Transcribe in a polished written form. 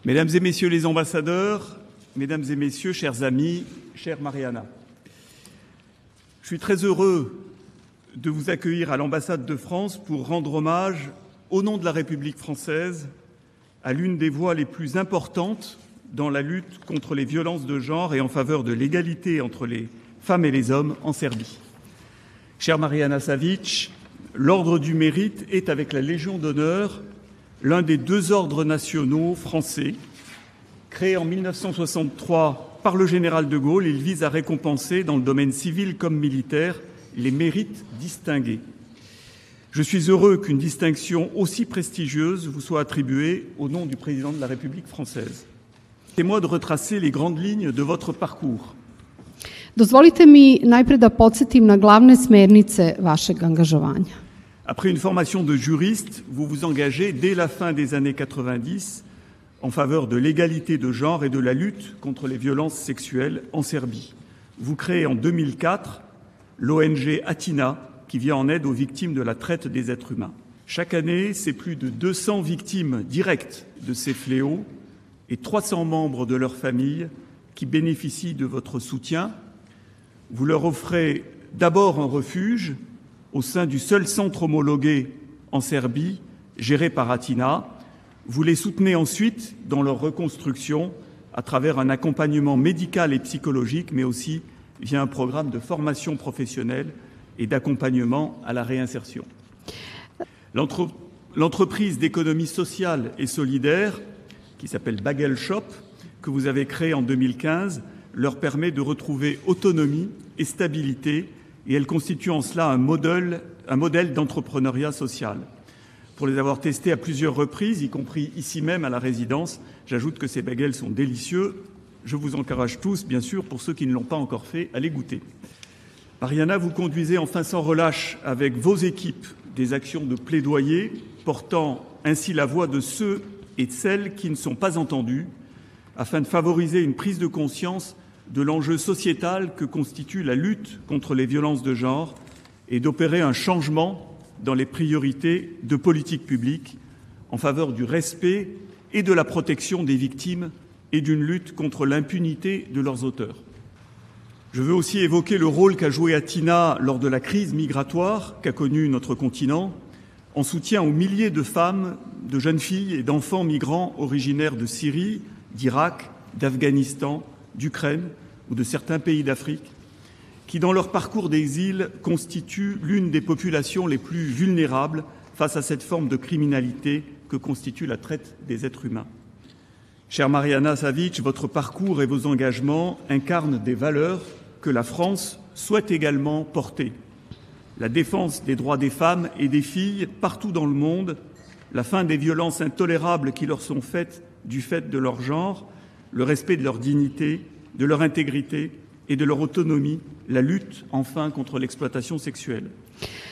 Mesdames et messieurs les ambassadeurs, mesdames et messieurs, chers amis, chère Mariana, je suis très heureux de vous accueillir à l'ambassade de France pour rendre hommage, au nom de la République française, à l'une des voix les plus importantes dans la lutte contre les violences de genre et en faveur de l'égalité entre les femmes et les hommes en Serbie. Chère Mariana Savić, l'Ordre du Mérite est, avec la Légion d'honneur, l'un des deux ordres nationaux français. Créé en 1963 par le général de Gaulle, il vise à récompenser, dans le domaine civil comme militaire, les mérites distingués. Je suis heureux qu'une distinction aussi prestigieuse vous soit attribuée au nom du président de la République française. Permettez-moi de retracer les grandes lignes de votre parcours. Dozvolite mi najpre da podsjetim na glavne smernice vašeg angažovanja. Après une formation de juriste, vous vous engagez dès la fin des années 90 en faveur de l'égalité de genre et de la lutte contre les violences sexuelles en Serbie. Vous créez en 2004 l'ONG Atina, qui vient en aide aux victimes de la traite des êtres humains. Chaque année, c'est plus de 200 victimes directes de ces fléaux et 300 membres de leur famille qui bénéficient de votre soutien. Vous leur offrez d'abord un refuge au sein du seul centre homologué en Serbie, géré par Atina. Vous les soutenez ensuite dans leur reconstruction à travers un accompagnement médical et psychologique, mais aussi via un programme de formation professionnelle et d'accompagnement à la réinsertion. L'entreprise d'économie sociale et solidaire, qui s'appelle Bagel Shop, que vous avez créée en 2015, leur permet de retrouver autonomie et stabilité, et elle constitue en cela un modèle d'entrepreneuriat social. Pour les avoir testés à plusieurs reprises, y compris ici même à la résidence, j'ajoute que ces bagels sont délicieux. Je vous encourage tous, bien sûr, pour ceux qui ne l'ont pas encore fait, à les goûter. Mariana, vous conduisez enfin sans relâche avec vos équipes des actions de plaidoyer, portant ainsi la voix de ceux et de celles qui ne sont pas entendus, afin de favoriser une prise de conscience de l'enjeu sociétal que constitue la lutte contre les violences de genre et d'opérer un changement dans les priorités de politique publique en faveur du respect et de la protection des victimes et d'une lutte contre l'impunité de leurs auteurs. Je veux aussi évoquer le rôle qu'a joué Atina lors de la crise migratoire qu'a connue notre continent, en soutien aux milliers de femmes, de jeunes filles et d'enfants migrants originaires de Syrie, d'Irak, d'Afghanistan, d'Ukraine ou de certains pays d'Afrique, qui, dans leur parcours d'exil, constituent l'une des populations les plus vulnérables face à cette forme de criminalité que constitue la traite des êtres humains. Chère Mariana Savić, votre parcours et vos engagements incarnent des valeurs que la France souhaite également porter. La défense des droits des femmes et des filles partout dans le monde, la fin des violences intolérables qui leur sont faites du fait de leur genre, le respect de leur dignité, de leur intégrité et de leur autonomie, la lutte enfin contre l'exploitation sexuelle.